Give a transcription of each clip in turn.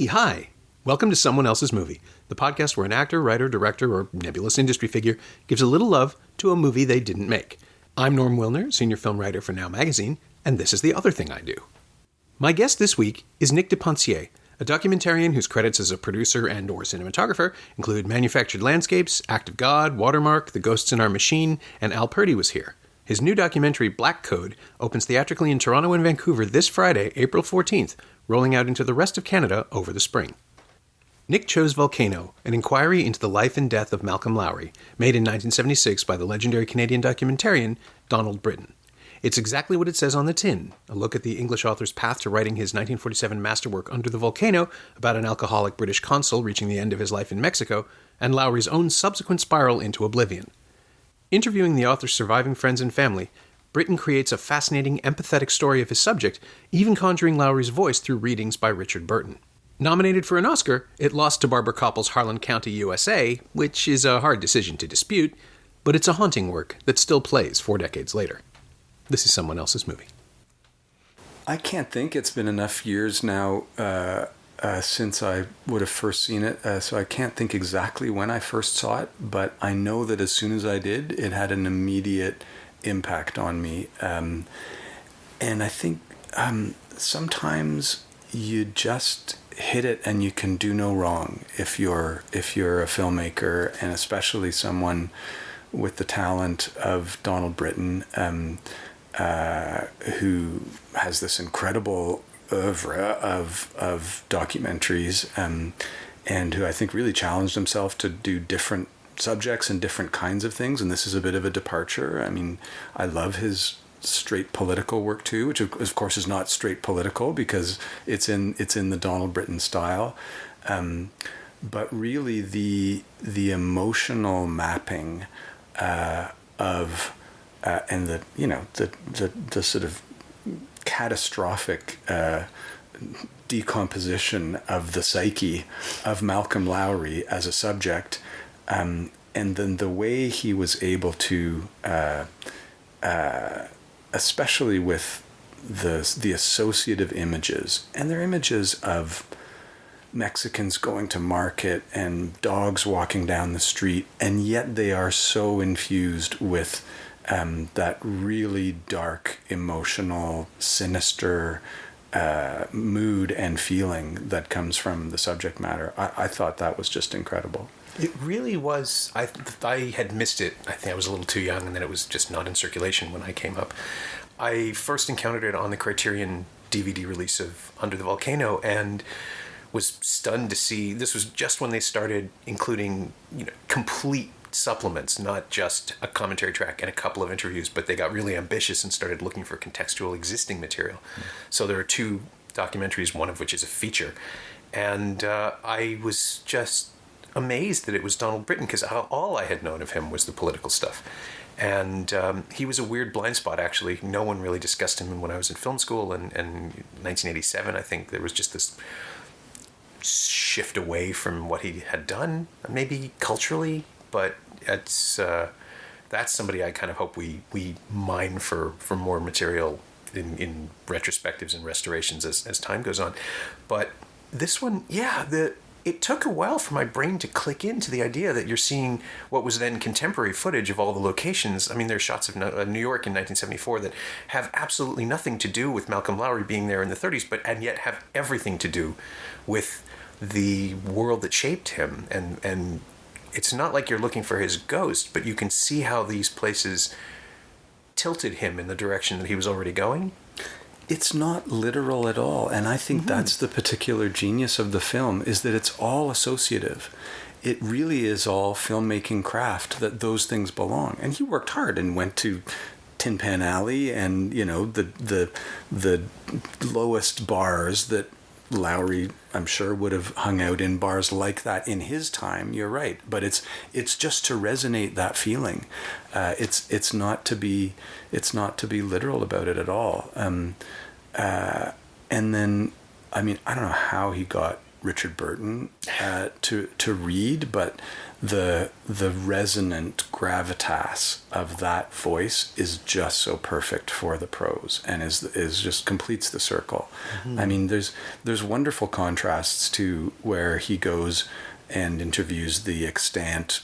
Hi. Welcome to Someone Else's Movie, the podcast where an actor, writer, director, or nebulous industry figure gives a little love to a movie they didn't make. I'm Norm Wilner, senior film writer for Now Magazine, and this is the other thing I do. My guest this week is Nick de Pencier, a documentarian whose credits as a producer and or cinematographer include Manufactured Landscapes, Act of God, Watermark, The Ghosts in Our Machine, and Al Purdy Was Here. His new documentary, Black Code, opens theatrically in Toronto and Vancouver this Friday, April 14th, rolling out into the rest of Canada over the spring. Nick chose Volcano, an inquiry into the life and death of Malcolm Lowry, made in 1976 by the legendary Canadian documentarian Donald Brittain. It's exactly what it says on the tin, a look at the English author's path to writing his 1947 masterwork Under the Volcano about an alcoholic British consul reaching the end of his life in Mexico, and Lowry's own subsequent spiral into oblivion. Interviewing the author's surviving friends and family, Brittain creates a fascinating, empathetic story of his subject, even conjuring Lowry's voice through readings by Richard Burton. Nominated for an Oscar, it lost to Barbara Koppel's Harlan County, USA, which is a hard decision to dispute, but it's a haunting work that still plays 4 decades later. This is Someone Else's Movie. I can't think. It's been enough years now since I would have first seen it, so I can't think exactly when I first saw it, but I know that as soon as I did, it had an immediate impact on me. And I think sometimes you just hit it and you can do no wrong if you're a filmmaker, and especially someone with the talent of Donald Brittain, who has this incredible oeuvre of documentaries, and who I think really challenged himself to do different subjects and different kinds of things, and this is a bit of a departure. I mean, I love his straight political work too, which of course is not straight political because it's in the Donald Brittain style, but really the emotional mapping of and the sort of catastrophic decomposition of the psyche of Malcolm Lowry as a subject. And then the way he was able to, especially with the associative images, and they're images of Mexicans going to market and dogs walking down the street, and yet they are so infused with that really dark, emotional, sinister mood and feeling that comes from the subject matter. I thought that was just incredible. It really was. I had missed it. I think I was a little too young, and then it was just not in circulation when I came up. I first encountered it on the Criterion DVD release of Under the Volcano, and was stunned to see this was just when they started including, complete supplements, not just a commentary track and a couple of interviews, but they got really ambitious and started looking for contextual existing material. So there are 2 documentaries, one of which is a feature, and I was just amazed that it was Donald Brittain, because all I had known of him was the political stuff. And he was a weird blind spot, actually. No one really discussed him when I was in film school, and 1987, I think there was just this shift away from what he had done, maybe culturally, but that's somebody I kind of hope we mine for more material in retrospectives and restorations as time goes on. But this one, it took a while for my brain to click into the idea that you're seeing what was then contemporary footage of all the locations. I mean, there's shots of New York in 1974 that have absolutely nothing to do with Malcolm Lowry being there in the 30s, and yet have everything to do with the world that shaped him. And it's not like you're looking for his ghost, but you can see how these places tilted him in the direction that he was already going. It's not literal at all, and I think that's the particular genius of the film, is that it's all associative. It really is all filmmaking craft, that those things belong. And he worked hard and went to Tin Pan Alley and, the lowest bars that Lowry, I'm sure, would have hung out in, bars like that in his time. You're right, but it's just to resonate that feeling. It's not to be literal about it at all. And then, I mean, I don't know how he got Richard Burton to read, but the resonant gravitas of that voice is just so perfect for the prose, and is just completes the circle. Mm-hmm. I mean, there's wonderful contrasts to where he goes and interviews the extant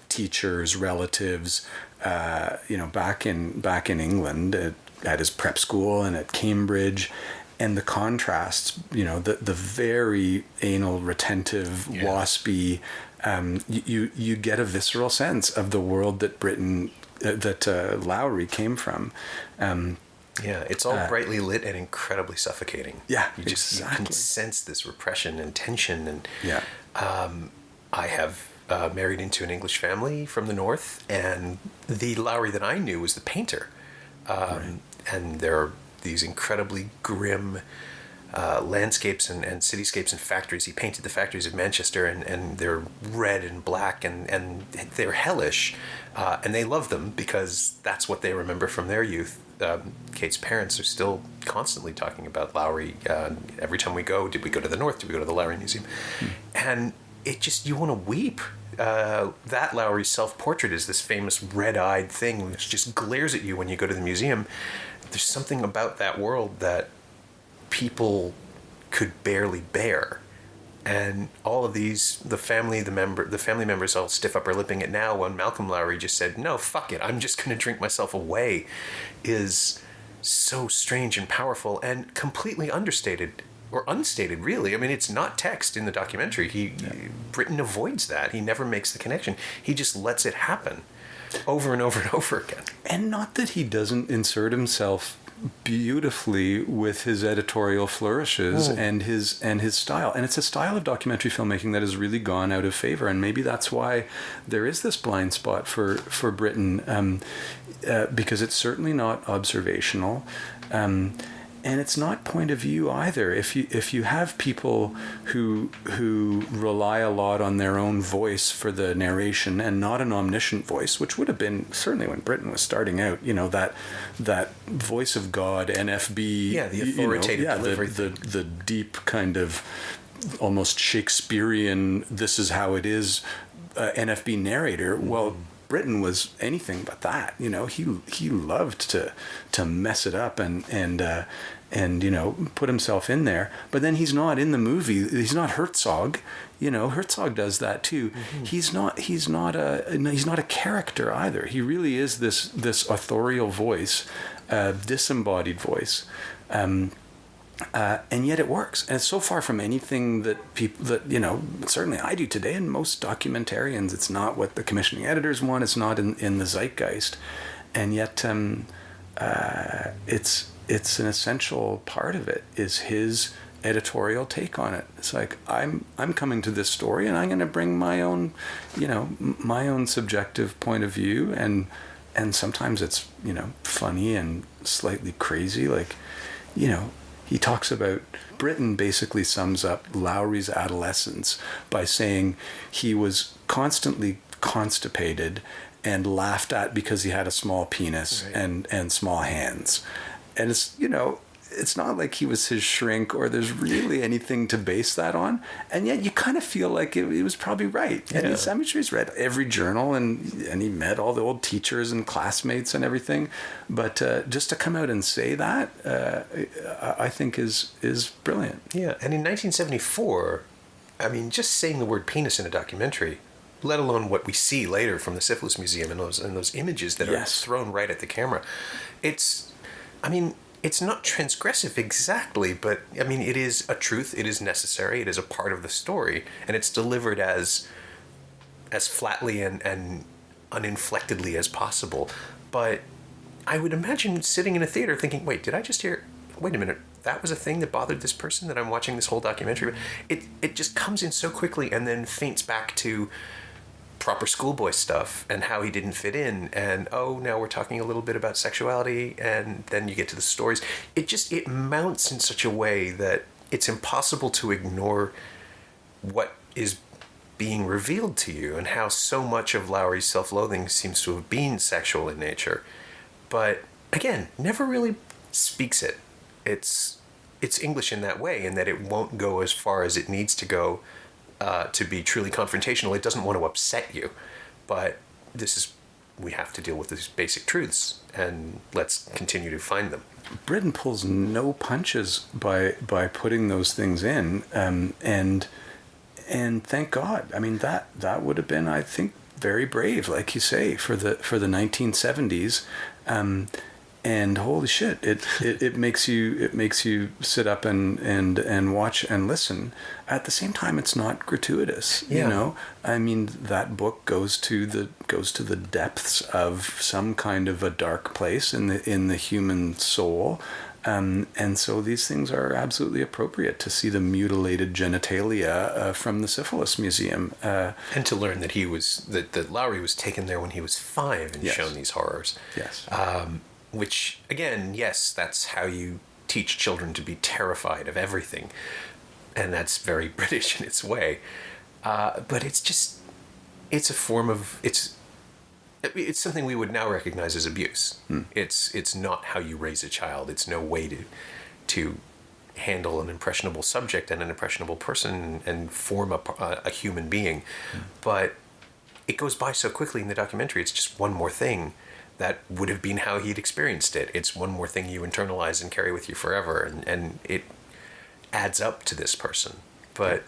teachers, relatives, back in England at his prep school and at Cambridge. And the contrasts, the very anal, retentive, waspy, you get a visceral sense of the world that Lowry came from. It's all brightly lit and incredibly suffocating. Yeah, you can sense this repression and tension. And I have married into an English family from the north, and the Lowry that I knew was the painter. And there are these incredibly grim landscapes and cityscapes and factories. He painted the factories of Manchester, and they're red and black, and they're hellish, and they love them because that's what they remember from their youth. Kate's parents are still constantly talking about Lowry. Every time we go, did we go to the north? Did we go to the Lowry Museum? And it just, you want to weep. That Lowry's self-portrait is this famous red-eyed thing which just glares at you when you go to the museum. There's something about that world that people could barely bear, and all of these, the family members all stiff upper lipping it now when Malcolm Lowry just said, no, fuck it, I'm just going to drink myself away, is so strange and powerful and completely understated or unstated, really. I mean, it's not text in the documentary. Brittain avoids that. He never makes the connection. He just lets it happen over and over and over again. And not that he doesn't insert himself beautifully with his editorial flourishes and his style. And it's a style of documentary filmmaking that has really gone out of favor. And maybe that's why there is this blind spot for Brittain, because it's certainly not observational. And it's not point of view either. If you have people who rely a lot on their own voice for the narration and not an omniscient voice, which would have been certainly when Brittain was starting out, that voice of God, NFB, the authoritative delivery, the deep kind of almost Shakespearean, this is how it is, NFB narrator. Well, Brittain was anything but that. He loved to mess it up and put himself in there. But then he's not in the movie. He's not Herzog. Herzog does that too. Mm-hmm. He's not a character either. He really is this authorial voice, disembodied voice. And yet it works, and it's so far from anything that certainly I do today, and most documentarians. It's not what the commissioning editors want. It's not in the zeitgeist, and yet it's an essential part of it. Is his editorial take on it. It's like I'm coming to this story, and I'm going to bring my own subjective point of view, and sometimes it's funny and slightly crazy, like He talks about, Brittain basically sums up Lowry's adolescence by saying he was constantly constipated and laughed at because he had a small penis and small hands. And it's not like he was his shrink or there's really anything to base that on. And yet you kind of feel like he was probably right. And I'm sure he's read every journal and he met all the old teachers and classmates and everything. But just to come out and say that, I think is brilliant. Yeah, and in 1974, I mean, just saying the word penis in a documentary, let alone what we see later from the Syphilis Museum and those images that are thrown right at the camera, it's not transgressive exactly, but I mean, it is a truth. It is necessary. It is a part of the story, and it's delivered as flatly and uninflectedly as possible. But I would imagine sitting in a theater thinking, "Wait, did I just hear? Wait a minute, that was a thing that bothered this person that I'm watching this whole documentary." It just comes in so quickly and then faints back to proper schoolboy stuff and how he didn't fit in, and now we're talking a little bit about sexuality, and then you get to the stories. It mounts in such a way that it's impossible to ignore what is being revealed to you and how so much of Lowry's self-loathing seems to have been sexual in nature, but again, never really speaks it. it's English in that way, in that it won't go as far as it needs to go to be truly confrontational. It doesn't want to upset you, but we have to deal with these basic truths, and let's continue to find them. Brittain pulls no punches by putting those things in, and thank God. I mean, that would have been, I think, very brave, like you say, for the 1970s. And holy shit, it makes you sit up and watch and listen. At the same time, it's not gratuitous. Yeah. You know, I mean, that book goes to the depths of some kind of a dark place in the human soul. And so these things are absolutely appropriate to see the mutilated genitalia from the Syphilis Museum. And to learn that that Lowry was taken there when he was 5 and Yes. shown these horrors. Yes. Which, again, yes, that's how you teach children to be terrified of everything. And that's very British in its way. But it's a form of, it's something we would now recognize as abuse. It's not how you raise a child. It's no way to handle an impressionable subject and an impressionable person and form a human being. But it goes by so quickly in the documentary. It's just one more thing that would have been how he'd experienced it. It's one more thing you internalize and carry with you forever, and it adds up to this person. But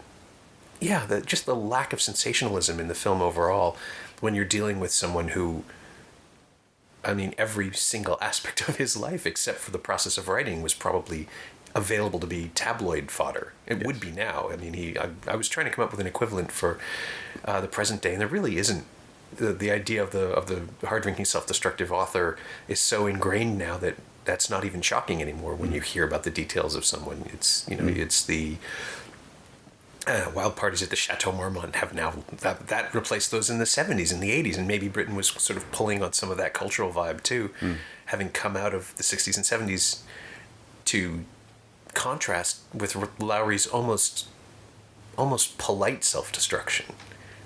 yeah, just the lack of sensationalism in the film overall, when you're dealing with someone who, I mean, every single aspect of his life, except for the process of writing, was probably available to be tabloid fodder. It would be now. I mean, I was trying to come up with an equivalent for the present day, and there really isn't. The idea of the hard-drinking, self-destructive author is so ingrained now that that's not even shocking anymore when you hear about the details of someone. It's, you know, it's the wild parties at the Chateau Marmont have now that replaced those in the 70s and the 80s, and maybe Brittain was sort of pulling on some of that cultural vibe too, having come out of the 60s and 70s to contrast with Lowry's almost polite self-destruction,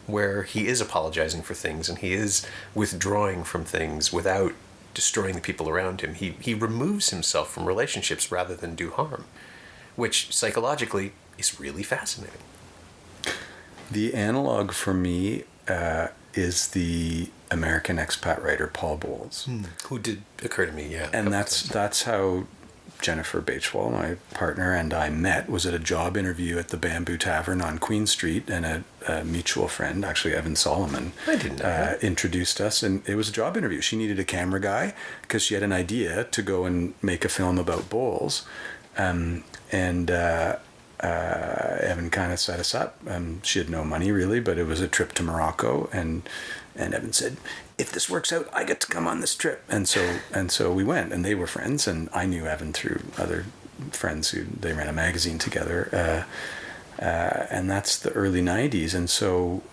where he is apologizing for things and he is withdrawing from things without destroying the people around him. He removes himself from relationships rather than do harm, which psychologically is really fascinating. The analog for me is the American expat writer Paul Bowles, Who did occur to me, yeah. and that's how Jennifer Bateswall, my partner, and I met. Was at a job interview at the Bamboo Tavern on Queen Street, and a mutual friend, actually Evan Solomon, I didn't know that. introduced us, and it was a job interview. She needed a camera guy because she had an idea to go and make a film about Bowles, and Evan kind of set us up. She had no money really, but it was a trip to Morocco, and Evan said, if this works out, I get to come on this trip. And so we went, and they were friends, and I knew Evan through other friends they ran a magazine together. And that's the early 90s. And so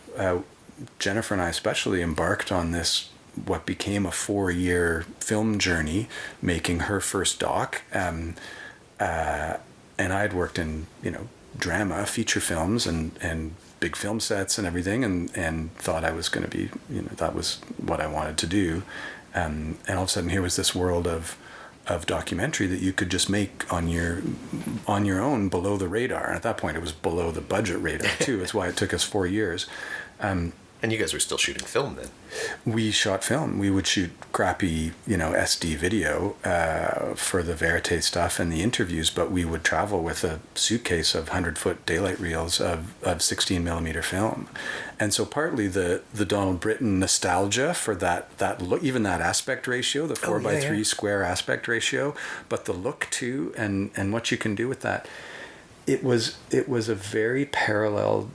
Jennifer and I especially embarked on this, what became a 4-year film journey, making her first doc. And I'd worked in, drama, feature films and big film sets and everything, and thought I was going to be, that was what I wanted to do. And all of a sudden here was this world of documentary that you could just make on your own, below the radar. And at that point it was below the budget radar too. That's why it took us 4 years. And you guys were still shooting film then? We shot film. We would shoot crappy, SD video for the Verite stuff and the interviews, but we would travel with a suitcase of 100-foot daylight reels of 16 millimeter film. And so partly the Donald Brittain nostalgia for that look, even that aspect ratio, the 4:3 square aspect ratio, but the look too, and what you can do with that. It was a very parallel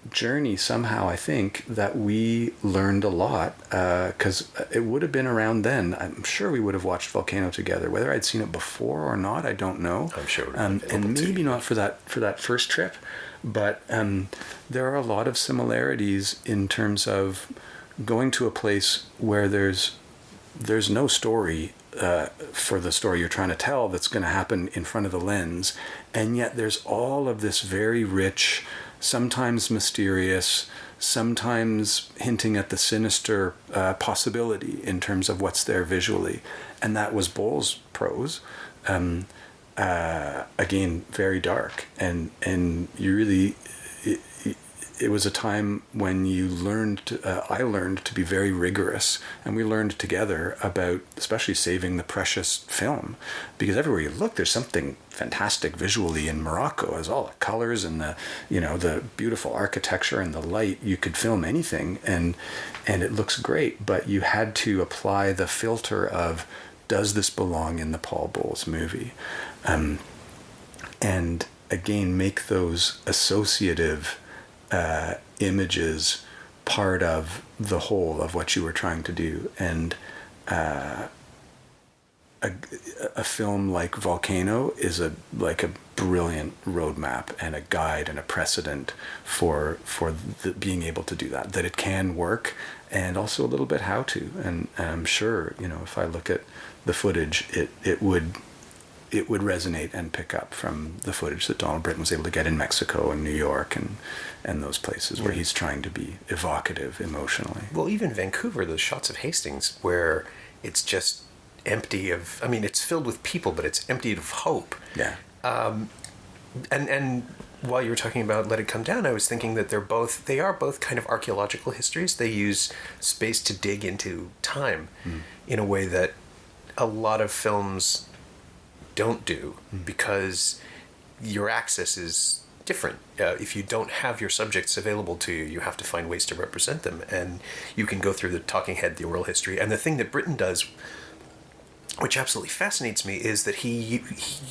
journey somehow, I think, that we learned a lot, because it would have been around then. I'm sure we would have watched Volcano together. Whether I'd seen it before or not, I don't know. I'm sure. And maybe not for that first trip, but there are a lot of similarities in terms of going to a place where there's no story for the story you're trying to tell that's going to happen in front of the lens, and yet there's all of this very rich, sometimes mysterious, sometimes hinting at the sinister possibility in terms of what's there visually. And that was Bowles' prose. again, very dark, and you really, it was a time when you learned, I learned to be very rigorous, and we learned together about especially saving the precious film, because everywhere you look there's something fantastic visually in Morocco, as all the colors and the beautiful architecture and the light. You could film anything and it looks great, but you had to apply the filter of, does this belong in the Paul Bowles movie? And again, make those associative images part of the whole of what you were trying to do. And a film like Volcano is like a brilliant roadmap and a guide and a precedent for being able to do that it can work, and also a little bit how to. And I'm sure, if I look at the footage, it would resonate and pick up from the footage that Donald Brittain was able to get in Mexico and New York and those places where he's trying to be evocative emotionally. Well, even Vancouver, those shots of Hastings where it's just empty of, it's filled with people, but it's emptied of hope. Yeah. And while you were talking about Let It Come Down, I was thinking that they are both kind of archaeological histories. They use space to dig into time in a way that a lot of films don't do, because your access is different. If you don't have your subjects available to you, you have to find ways to represent them, and you can go through the talking head, the oral history. And the thing that Brittain does, which absolutely fascinates me, is that he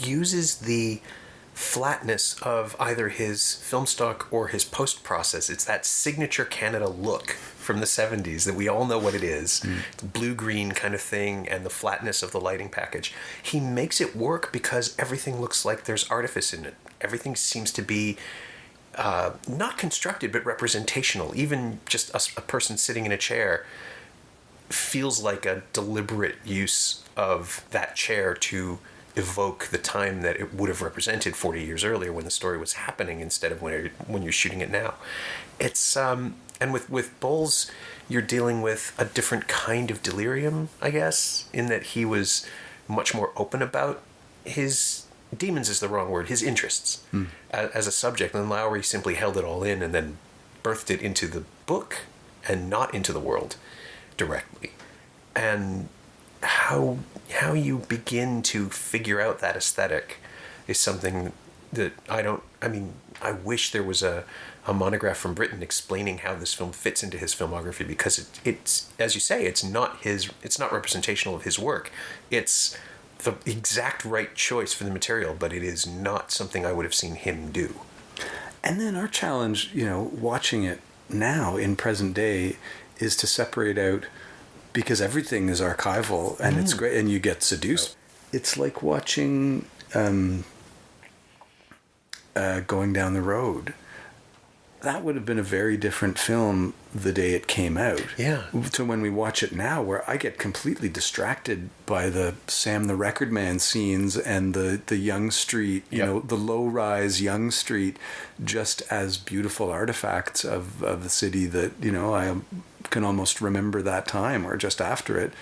uses the flatness of either his film stock or his post process. It's that signature Canada look from the 70s that we all know what it is, the blue-green kind of thing, and the flatness of the lighting package. He makes it work because everything looks like there's artifice in it. Everything seems to be not constructed, but representational. Even just a person sitting in a chair feels like a deliberate use of that chair to evoke the time that it would have represented 40 years earlier when the story was happening, instead of when you're shooting it now. It's and with Bowles, you're dealing with a different kind of delirium, I guess, in that he was much more open about his demons is the wrong word, his interests as a subject, and Lowry simply held it all in and then birthed it into the book and not into the world directly. And how you begin to figure out that aesthetic is something that I wish there was a monograph from Brittain explaining how this film fits into his filmography, because it's as you say, it's not representational of his work. It's the exact right choice for the material, but it is not something I would have seen him do. And then our challenge, watching it now in present day, is to separate out, because everything is archival and it's great, and you get seduced. It's like watching Going Down the Road. That would have been a very different film the day it came out. Yeah. To when we watch it now, where I get completely distracted by the Sam the Record Man scenes and the Yonge Street, the low-rise Yonge Street, just as beautiful artifacts of the city that, I can almost remember that time or just after it.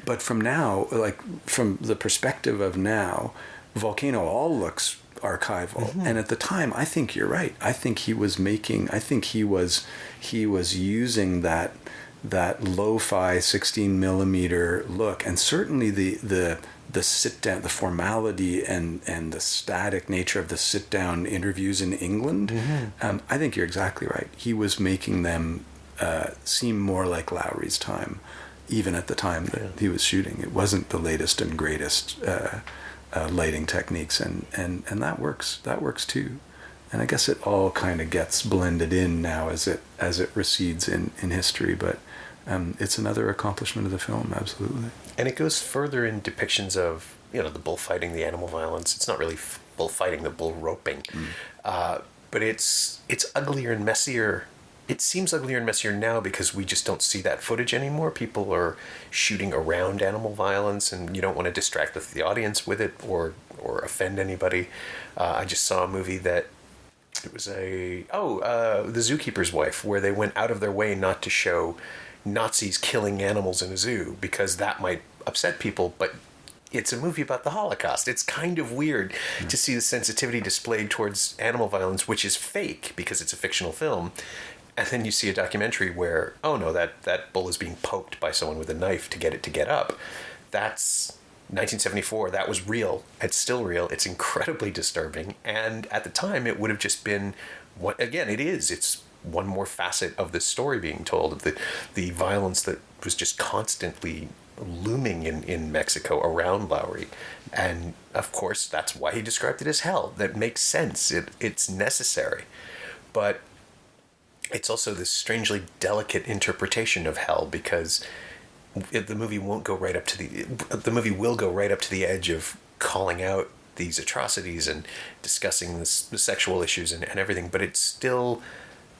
But from now, like from the perspective of now, Volcano all looks archival. And at the time, I think you're right. I think he was using that lo-fi 16 millimeter look, and certainly the sit down, the formality and the static nature of the sit down interviews in England. I think you're exactly right. He was making them seem more like Lowry's time, even at the time that he was shooting. It wasn't the latest and greatest lighting techniques, and that works too. And I guess it all kind of gets blended in now as it recedes in history, but it's another accomplishment of the film, absolutely. And it goes further in depictions of the bullfighting, the animal violence. It's not really bullfighting, the bull roping, but it's uglier and messier. It seems uglier and messier now because we just don't see that footage anymore. People are shooting around animal violence, and you don't want to distract the audience with it or offend anybody. I just saw a movie that it was The Zookeeper's Wife, where they went out of their way not to show Nazis killing animals in a zoo because that might upset people, but it's a movie about the Holocaust. It's kind of weird to see the sensitivity displayed towards animal violence, which is fake because it's a fictional film. And then you see a documentary where, oh no, that bull is being poked by someone with a knife to get it to get up. That's 1974. That was real. It's still real. It's incredibly disturbing. And at the time, it would have just been, what again, it is. It's one more facet of this story being told, of the violence that was just constantly looming in Mexico around Lowry. And of course, that's why he described it as hell. That makes sense. It's necessary. But it's also this strangely delicate interpretation of hell, because the movie will go right up to the edge of calling out these atrocities and discussing the sexual issues and everything, but it's still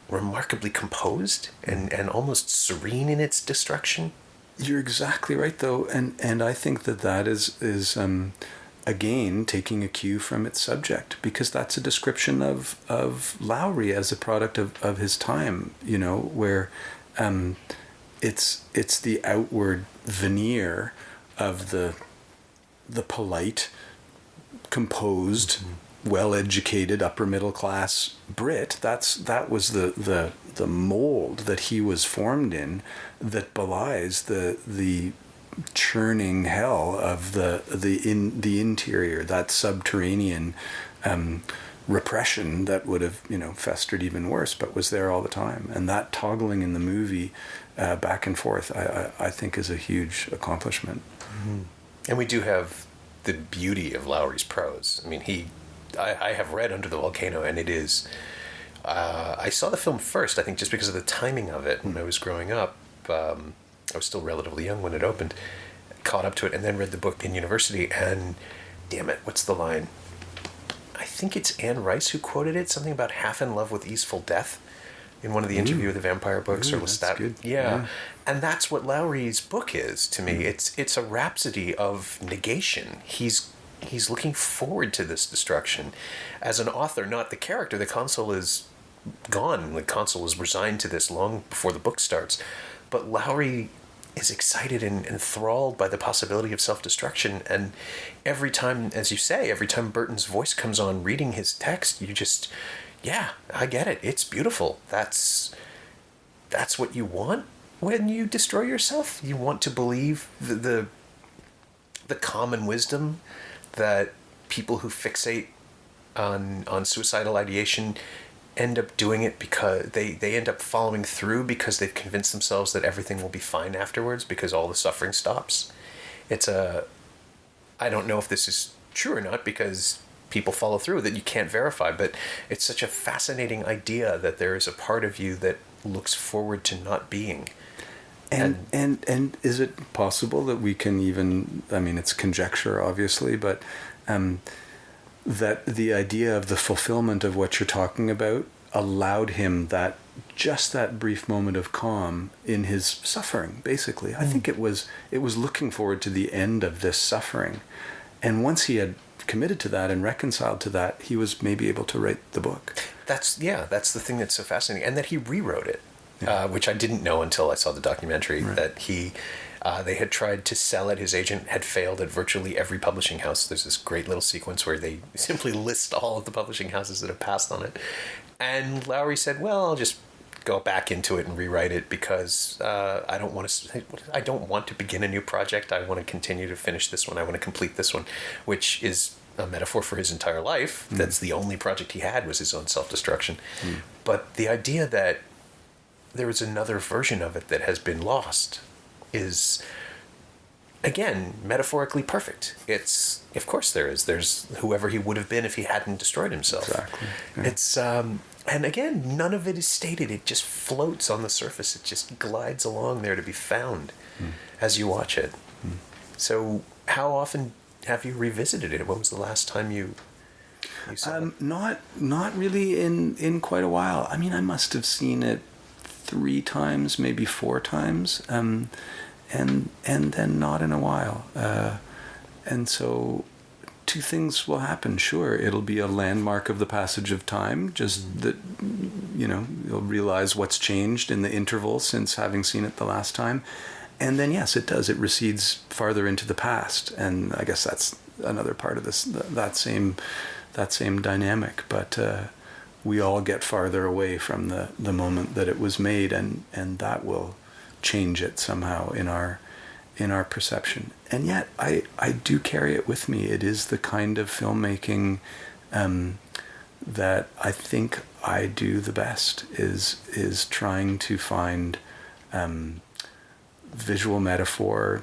remarkably composed and almost serene in its destruction. You're exactly right, though, and I think that is again taking a cue from its subject, because that's a description of Lowry as a product of his time, where it's the outward veneer of the polite, composed, well-educated, upper middle class Brit. That was the mold that he was formed in, that belies the churning hell of the interior, that subterranean repression that would have festered even worse, but was there all the time. And that toggling in the movie back and forth, I think, is a huge accomplishment. Mm-hmm. And we do have the beauty of Lowry's prose. I mean, I have read Under the Volcano, and it is. I saw the film first, I think, just because of the timing of it. When I was growing up, I was still relatively young when it opened. Caught up to it, and then read the book in university. And damn it, what's the line? I think it's Anne Rice who quoted it. Something about half in love with easeful death in one of the Interview with the Vampire books, or was that? Good. Yeah, and that's what Lowry's book is to me. It's a rhapsody of negation. He's looking forward to this destruction as an author, not the character. The consul is gone. The consul is resigned to this long before the book starts. But Lowry is excited and enthralled by the possibility of self-destruction. And every time, as you say, every time Burton's voice comes on reading his text, you just, yeah, I get it. It's beautiful. That's what you want when you destroy yourself. You want to believe the common wisdom that people who fixate on suicidal ideation end up doing it because they end up following through because they've convinced themselves that everything will be fine afterwards because all the suffering stops. I don't know if this is true or not, because people follow through that you can't verify, but it's such a fascinating idea that there is a part of you that looks forward to not being. And is it possible that we can even, I mean, it's conjecture obviously, but that the idea of the fulfillment of what you're talking about allowed him that brief moment of calm in his suffering, basically. I think it was looking forward to the end of this suffering. And once he had committed to that and reconciled to that, he was maybe able to write the book. That's the thing that's so fascinating. And that he rewrote it, which I didn't know until I saw the documentary, right. That they had tried to sell it. His agent had failed at virtually every publishing house. There's this great little sequence where they simply list all of the publishing houses that have passed on it. And Lowry said, well, I'll just go back into it and rewrite it because I don't want to begin a new project. I want to continue to finish this one. I want to complete this one, which is a metaphor for his entire life. That's the only project he had, was his own self-destruction. But the idea that there is another version of it that has been lost is, again, metaphorically perfect. It's, of course there is. There's whoever he would have been if he hadn't destroyed himself. Exactly. Yeah. It's, and again, none of it is stated. It just floats on the surface. It just glides along there to be found as you watch it. So how often have you revisited it? When was the last time you saw it? Not really in quite a while. I mean, I must have seen it 3 times, maybe 4 times, and then not in a while. And so 2 things will happen. Sure, it'll be a landmark of the passage of time, just that, you'll realize what's changed in the interval since having seen it the last time. And then, yes, it does. It recedes farther into the past. And I guess that's another part of this, that same dynamic. But we all get farther away from the moment that it was made, and that will change it somehow in our perception. And yet I do carry it with me. It is the kind of filmmaking that I think I do the best, is trying to find visual metaphor,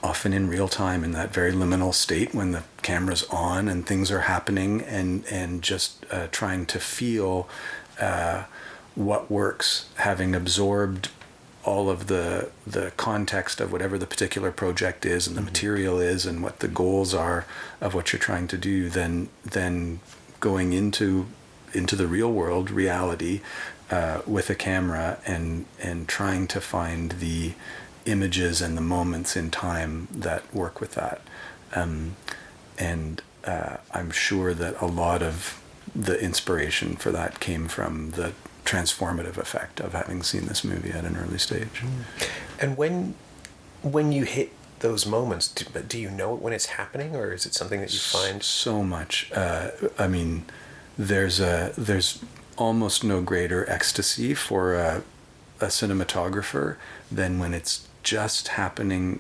often in real time, in that very liminal state when the camera's on and things are happening, and just trying to feel what works, having absorbed all of the context of whatever the particular project is and the material is and what the goals are of what you're trying to do, then going into the real world reality with a camera and trying to find the images and the moments in time that work with that. And I'm sure that a lot of the inspiration for that came from the transformative effect of having seen this movie at an early stage. And when you hit those moments, do you know it when it's happening, or is it something that you find? So much. I mean, there's almost no greater ecstasy for a cinematographer than when it's just happening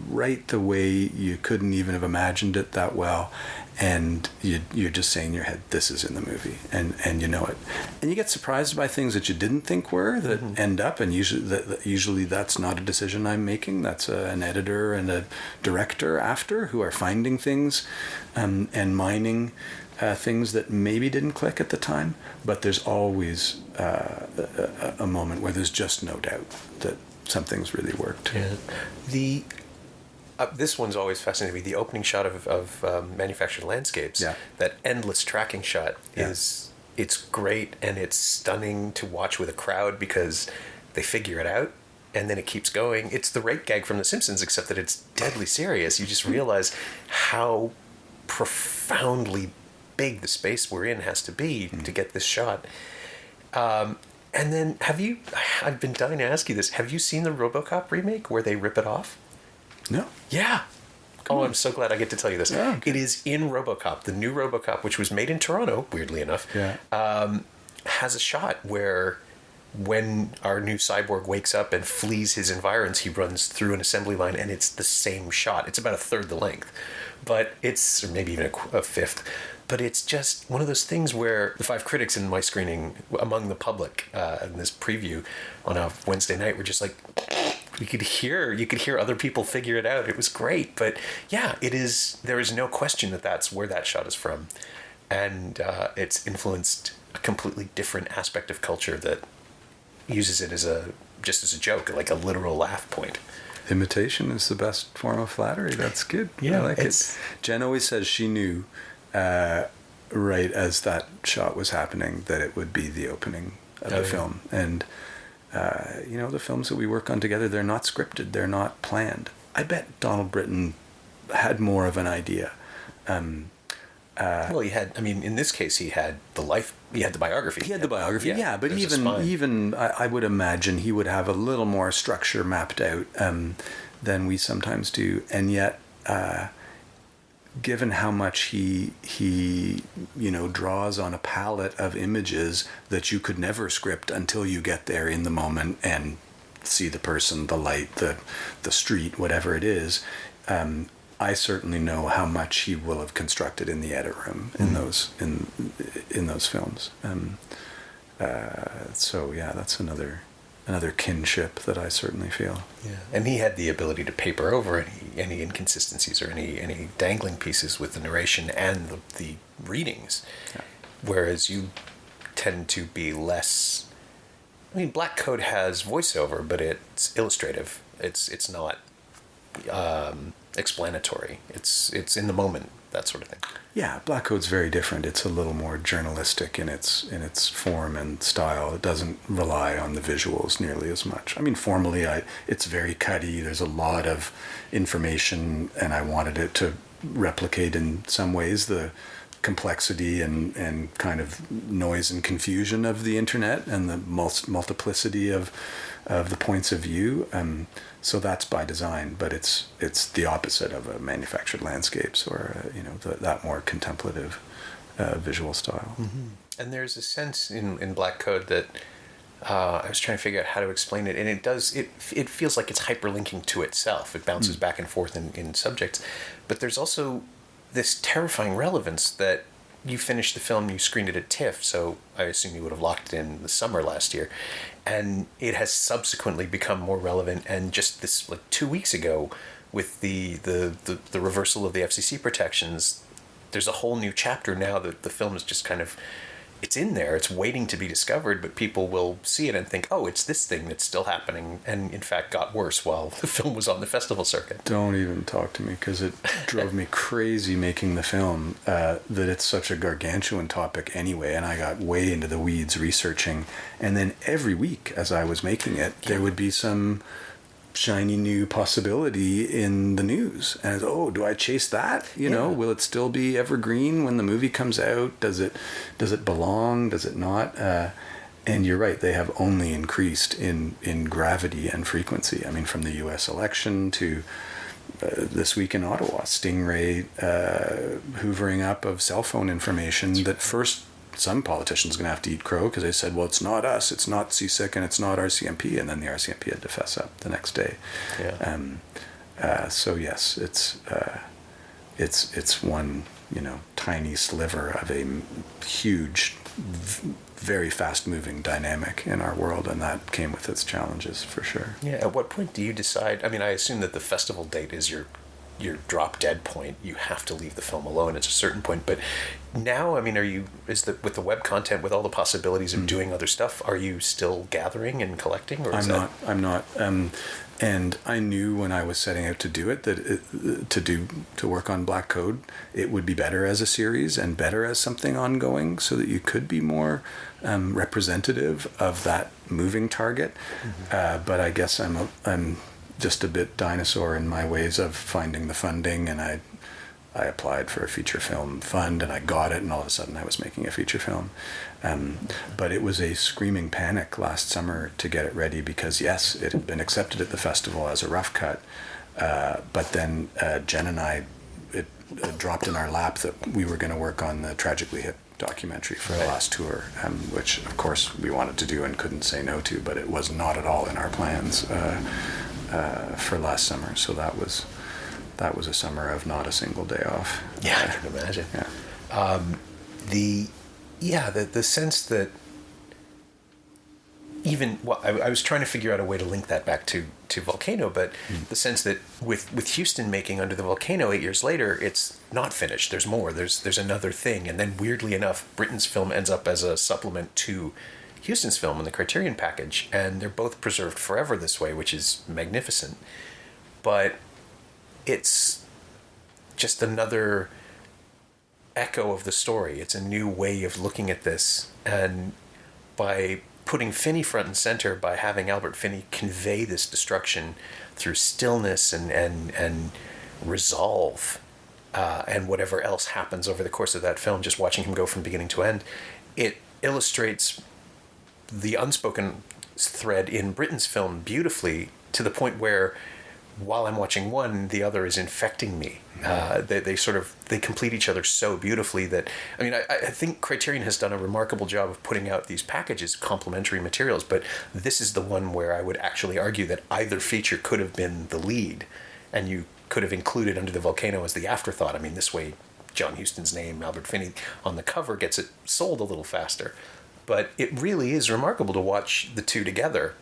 right the way you couldn't even have imagined it that well, and you're just saying in your head, this is in the movie, and you know it, and you get surprised by things that you didn't think were that end up, and usually that's not a decision I'm making. That's an editor and a director after who are finding things and mining things that maybe didn't click at the time, but there's always a moment where there's just no doubt that something's really worked. Yeah. This one's always fascinated me. The opening shot of Manufactured Landscapes, that endless tracking shot, it's great, and it's stunning to watch with a crowd because they figure it out, and then it keeps going. It's the rape gag from The Simpsons, except that it's deadly serious. You just realize how profoundly big the space we're in has to be to get this shot. And then I've been dying to ask you this, have you seen the RoboCop remake where they rip it off? No. Yeah. I'm so glad I get to tell you this. Yeah, okay. It is in RoboCop. The new RoboCop, which was made in Toronto, weirdly enough, has a shot where when our new cyborg wakes up and flees his environs, he runs through an assembly line, and it's the same shot. It's about a third the length, but or maybe even a fifth. But it's just one of those things where the 5 critics in my screening among the public in this preview on a Wednesday night were just like, you could hear other people figure it out. It was great. But yeah, there is no question that that's where that shot is from. And it's influenced a completely different aspect of culture that uses it just as a joke, like a literal laugh point. Imitation is the best form of flattery. That's good. Yeah, I like it. Jen always says she knew right as that shot was happening that it would be the opening of the film. And the films that we work on together, they're not scripted, they're not planned. I bet Donald Brittain had more of an idea. Well, in this case, he had the biography. He had the biography, but even I would imagine he would have a little more structure mapped out than we sometimes do. And yet, given how much he draws on a palette of images that you could never script until you get there in the moment and see the person, the light, the street, whatever it is, I certainly know how much he will have constructed in the edit room in those films. So yeah, that's another kinship that I certainly feel. Yeah, and he had the ability to paper over any inconsistencies or any dangling pieces with the narration and the readings, whereas you tend to be less. I mean, Black Coat has voiceover, but it's illustrative. It's not explanatory. It's in the moment, that sort of thing. Yeah, Black Coat's very different. It's a little more journalistic in its form and style. It doesn't rely on the visuals nearly as much. I mean, formally, it's very cutty. There's a lot of information, and I wanted it to replicate in some ways the complexity and kind of noise and confusion of the internet and the multiplicity of the points of view. So that's by design, but it's the opposite of a manufactured landscapes or that more contemplative visual style. Mm-hmm. And there's a sense in Black Code that I was trying to figure out how to explain it, and it feels like it's hyperlinking to itself. It bounces back and forth in subjects, but there's also this terrifying relevance that you finished the film, you screened it at TIFF, so I assume you would have locked it in the summer last year, and it has subsequently become more relevant. And just this 2 weeks ago, with the reversal of the FCC protections, there's a whole new chapter now that the film is just kind of, it's in there, it's waiting to be discovered, but people will see it and think, oh, it's this thing that's still happening, and in fact got worse while the film was on the festival circuit. Don't even talk to me, because it drove me crazy making the film, that it's such a gargantuan topic anyway, and I got way into the weeds researching, and then every week as I was making it, there would be some shiny new possibility in the news, and do I chase that? Will it still be evergreen when the movie comes out? Does it belong? Does it not? And you're right, they have only increased in gravity and frequency. I mean, from the US election to this week in Ottawa, stingray hoovering up of cell phone information that first some politicians are going to have to eat crow because they said, well, it's not us, it's not CSIC, and it's not RCMP, and then the RCMP had to fess up the next day. So yes, it's one tiny sliver of a huge, very fast-moving dynamic in our world, and that came with its challenges for sure. Yeah. At what point do you decide? I mean, I assume that the festival date is your drop dead point. You have to leave the film alone at a certain point. But now, I mean, with the web content, with all the possibilities of doing other stuff, are you still gathering and collecting? Or I'm not. And I knew when I was setting out to do it that to work on Black Code, it would be better as a series and better as something ongoing, so that you could be more representative of that moving target. Mm-hmm. But I guess I'm just a bit dinosaur in my ways of finding the funding, and I applied for a feature film fund and I got it, and all of a sudden I was making a feature film. But it was a screaming panic last summer to get it ready, because yes, it had been accepted at the festival as a rough cut, but then Jen and I, it dropped in our lap that we were going to work on the Tragically Hip documentary for the last tour, which of course we wanted to do and couldn't say no to, but it was not at all in our plans for last summer. So that was a summer of not a single day off. Yeah, I can imagine. Yeah. The sense that I was trying to figure out a way to link that back to Volcano, but the sense that with Houston making Under the Volcano 8 years later, it's not finished. There's more. There's another thing, and then weirdly enough, Brittain's film ends up as a supplement to Houston's film in the Criterion package, and they're both preserved forever this way, which is magnificent. But it's just another echo of the story. It's a new way of looking at this, and by putting Finney front and center, by having Albert Finney convey this destruction through stillness and resolve, and whatever else happens over the course of that film, just watching him go from beginning to end, it illustrates the unspoken thread in Brittain's film beautifully, to the point where while I'm watching one, the other is infecting me. They complete each other so beautifully that, I mean, I think Criterion has done a remarkable job of putting out these packages, complementary materials, but this is the one where I would actually argue that either feature could have been the lead, and you could have included Under the Volcano as the afterthought. I mean, this way, John Huston's name, Albert Finney, on the cover gets it sold a little faster. But it really is remarkable to watch the two together,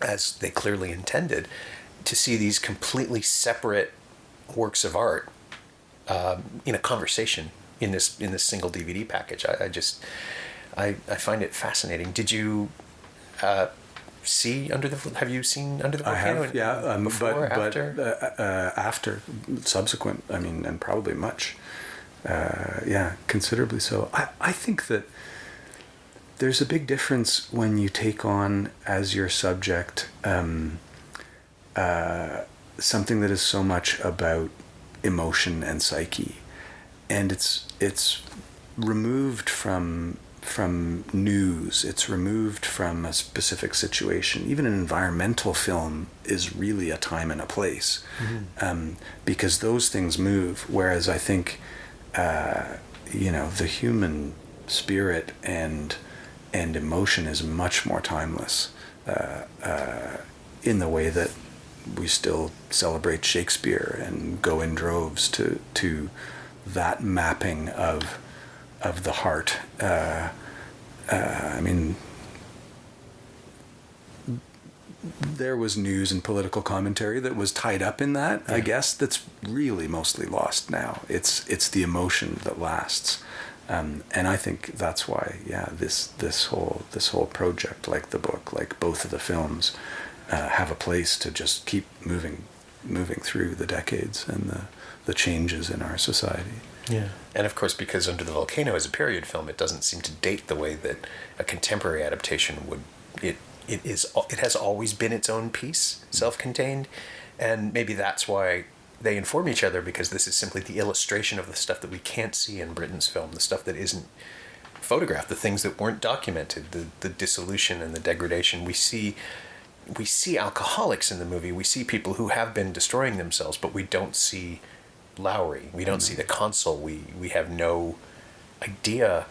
as they clearly intended, to see these completely separate works of art in a conversation in this single DVD package. I find it fascinating. Did you see Have you seen Under the Volcano? I have, yeah. Before, but after? After, subsequent. I mean, and probably much. Considerably so. I think that there's a big difference when you take on as your subject something that is so much about emotion and psyche, it's removed from news. It's removed from a specific situation. Even an environmental film is really a time and a place, because those things move. Whereas I think, the human spirit and emotion is much more timeless, in the way that we still celebrate Shakespeare and go in droves to that mapping of the heart. I mean, there was news and political commentary that was tied up in that. Yeah. I guess that's really mostly lost now. It's the emotion that lasts, and I think that's why, this whole project, like the book, like both of the films, have a place to just keep moving through the decades and the changes in our society. Yeah. And of course, because Under the Volcano is a period film, it doesn't seem to date the way that a contemporary adaptation would. It has always been its own piece, self-contained, and maybe that's why they inform each other, because this is simply the illustration of the stuff that we can't see in Brittain's film, the stuff that isn't photographed, the things that weren't documented, the dissolution and the degradation. We see alcoholics in the movie. We see people who have been destroying themselves, but we don't see Lowry. We don't see the consul. We have no idea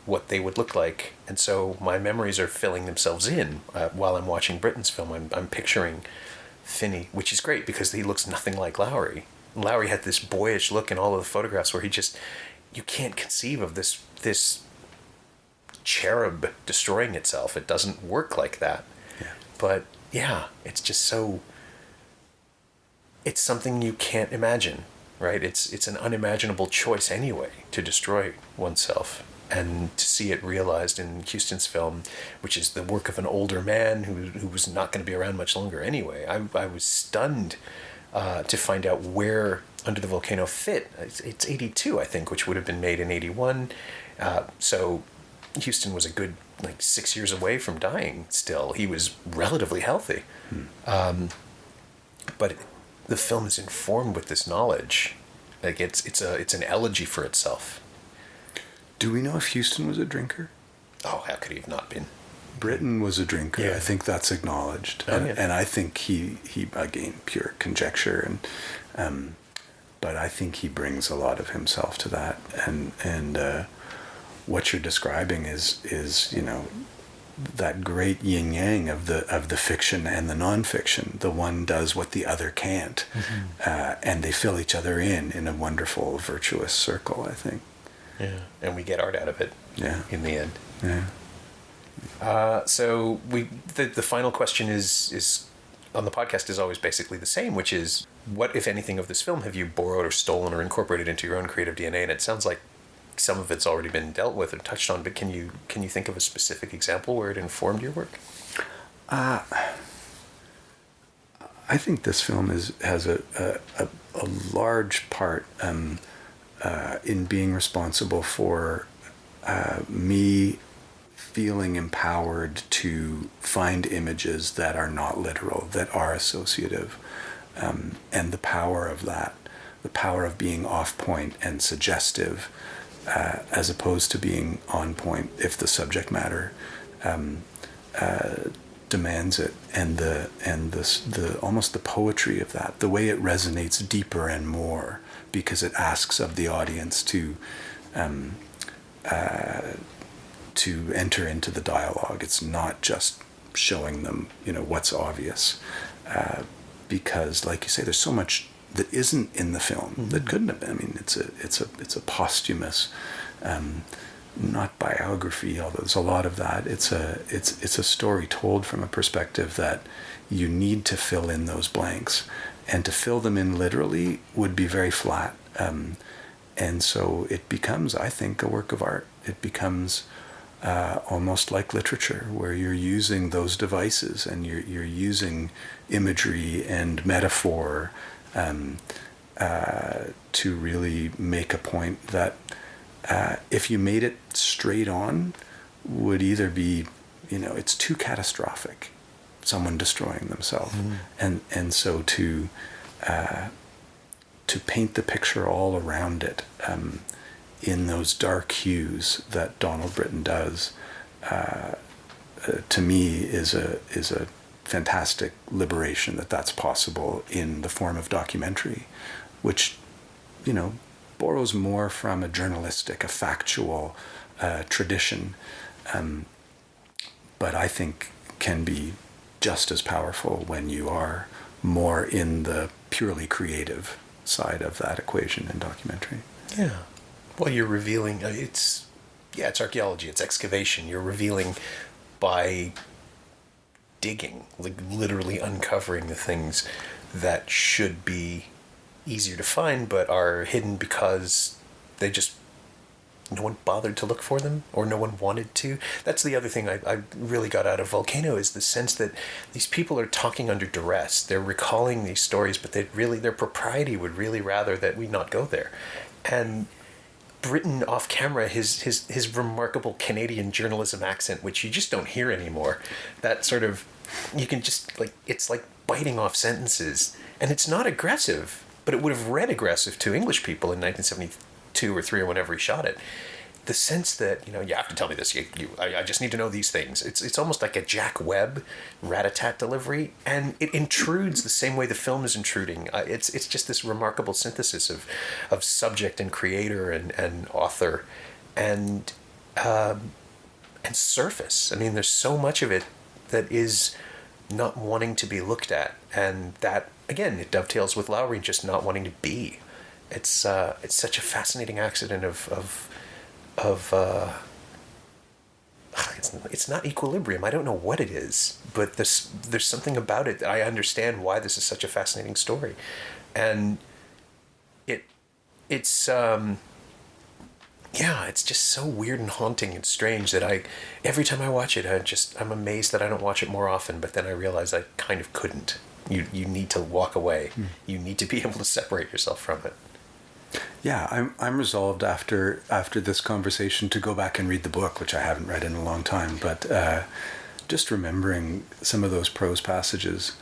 what they would look like, and so my memories are filling themselves in while I'm watching Brittain's film. I'm picturing Finney, which is great because he looks nothing like Lowry. Lowry had this boyish look in all of the photographs where you can't conceive of this cherub destroying itself. It doesn't work like that. Yeah. But yeah, it's just so. It's something you can't imagine, right? It's an unimaginable choice anyway to destroy oneself, and to see it realized in Huston's film, which is the work of an older man who was not going to be around much longer anyway. I was stunned to find out where Under the Volcano fit. It's 82, I think, which would have been made in 81. So Huston was a good 6 years away from dying still. He was relatively healthy. But the film is informed with this knowledge. It's an elegy for itself. Do we know if Huston was a drinker? Oh, how could he have not been? Brittain was a drinker. Yeah. I think that's acknowledged. And I think he again, pure conjecture, but I think he brings a lot of himself to that. And what you're describing is that great yin yang of the fiction and the nonfiction. The one does what the other can't, and they fill each other in a wonderful, virtuous circle, I think. Yeah, and we get art out of it. Yeah. In the end. Yeah. So the final question is on the podcast is always basically the same, which is, what, if anything, of this film have you borrowed or stolen or incorporated into your own creative DNA? And it sounds like some of it's already been dealt with or touched on, but can you think of a specific example where it informed your work? I think this film has a large part in being responsible for me feeling empowered to find images that are not literal, that are associative, and the power of that, the power of being off point and suggestive, as opposed to being on point if the subject matter demands it, and the almost the poetry of that, the way it resonates deeper and more because it asks of the audience to enter into the dialogue. It's not just showing them what's obvious, because, like you say, there's so much that isn't in the film that couldn't have been. I mean, it's a posthumous, not biography, although there's a lot of that. It's a story told from a perspective that you need to fill in those blanks, and to fill them in literally would be very flat. And so it becomes, I think, a work of art. It becomes almost like literature, where you're using those devices and you're using imagery and metaphor to really make a point that if you made it straight on would either be, it's too catastrophic, someone destroying themselves, and so to to paint the picture all around it in those dark hues that Donald Brittain does, to me is a fantastic liberation that's possible in the form of documentary, which, borrows more from a journalistic, a factual tradition, but I think can be just as powerful when you are more in the purely creative side of that equation in documentary. Yeah. Well, you're revealing, it's archaeology, it's excavation. You're revealing by digging, like literally uncovering the things that should be easier to find but are hidden because no one bothered to look for them, or no one wanted to. That's the other thing I really got out of Volcano, is the sense that these people are talking under duress. They're recalling these stories, but their propriety would really rather that we not go there. And Brittain off camera, his remarkable Canadian journalism accent, which you just don't hear anymore, that sort of, you can just, it's like biting off sentences. And it's not aggressive, but it would have read aggressive to English people in 1972 or 3 or whenever he shot it. The sense that, you have to tell me this, I just need to know these things. It's almost like a Jack Webb rat-a-tat delivery, and it intrudes the same way the film is intruding. It's just this remarkable synthesis of subject and creator and author and surface. I mean, there's so much of it that is not wanting to be looked at, and that, again, it dovetails with Lowry just not wanting to be. It's such a fascinating accident of it's not equilibrium. I don't know what it is, but there's something about it that I understand why this is such a fascinating story, and it's just so weird and haunting and strange that every time I watch it, I'm amazed that I don't watch it more often. But then I realize I kind of couldn't. You need to walk away. You need to be able to separate yourself from it. Yeah, I'm resolved after this conversation to go back and read the book, which I haven't read in a long time. But just remembering some of those prose passages,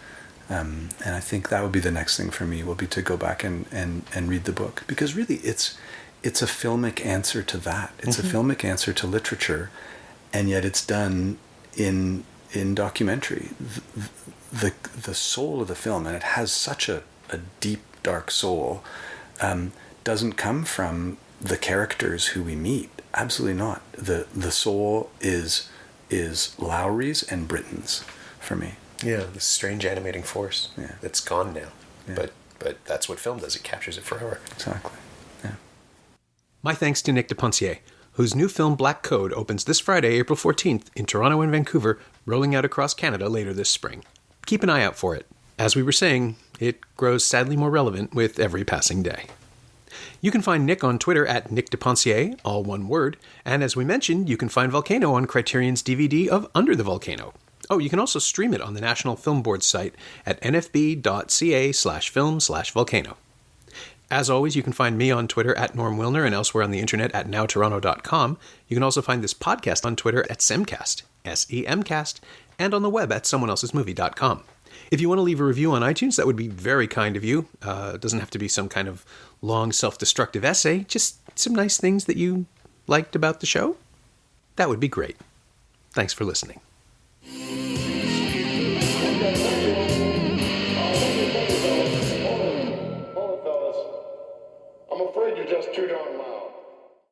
and I think that would be the next thing for me, will be to go back and read the book, because really it's a filmic answer to that. It's a filmic answer to literature, and yet it's done in documentary. The soul of the film, and it has such a deep, dark soul, doesn't come from the characters who we meet. Absolutely not. The soul is Lowry's and Brittain's for me. Yeah, this strange animating force that's gone now. Yeah. But that's what film does. It captures it forever. Exactly. Yeah. My thanks to Nick de Pencier, whose new film Black Code opens this Friday, April 14th, in Toronto and Vancouver, rolling out across Canada later this spring. Keep an eye out for it. As we were saying, it grows sadly more relevant with every passing day. You can find Nick on Twitter at Nick de Pencier, all one word, and as we mentioned, you can find Volcano on Criterion's DVD of Under the Volcano. Oh, you can also stream it on the National Film Board site at nfb.ca/film/volcano. As always, you can find me on Twitter at Norm Wilner and elsewhere on the internet at nowtoronto.com. You can also find this podcast on Twitter at Semcast, SEMcast, and on the web at someoneelsesmovie.com. If you want to leave a review on iTunes, that would be very kind of you. It doesn't have to be some kind of long self-destructive essay, just some nice things that you liked about the show. That would be great. Thanks for listening.